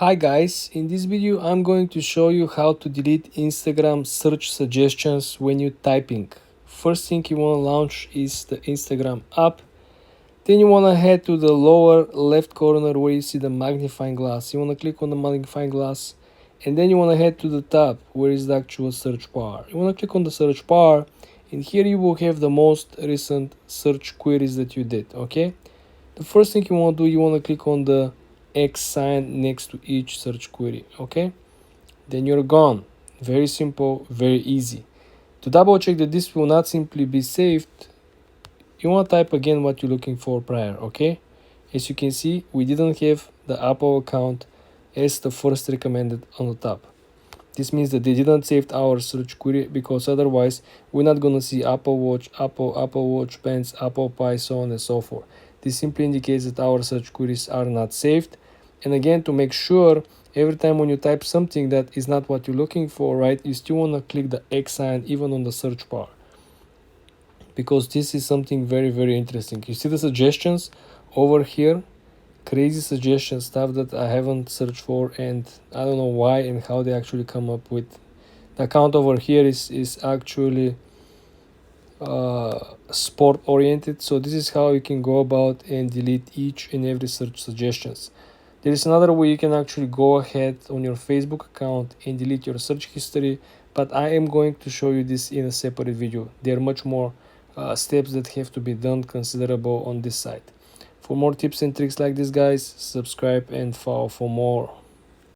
Hi guys, in this video I'm going to show you how to delete Instagram search suggestions when you're typing. First thing you want to launch is the Instagram app. Then you want to head to the lower left corner where you see the magnifying glass. You want to click on the magnifying glass and then you want to head to the top where is the actual search bar. You want to click on the search bar and here you will have the most recent search queries that you did, okay? The first thing you want to do, you want to click on the X sign next to each search query, okay? Then you're gone. Very simple, very easy. To double check that this will not simply be saved, you want to type again what you're looking for prior, okay? As you can see, we didn't have the Apple account as the first recommended on the top. This means that they didn't save our search query because otherwise we're not gonna see Apple Watch, Apple Watch Pens, Apple Pie, so on and so forth. This simply indicates that our search queries are not saved. And again, to make sure, every time when you type something that is not what you're looking for, right, you still wanna click the X sign even on the search bar. Because this is something very, very interesting. You see the suggestions over here? Crazy suggestions, stuff that I haven't searched for, and I don't know why and how they actually come up with. The account over here is actually sport oriented, so this is how you can go about and delete each and every search suggestions. There is another way you can actually go ahead on your Facebook account and delete your search history, but I am going to show you this in a separate video. There are much more steps that have to be done considerable on this site. For more tips and tricks like this, guys, subscribe and follow for more.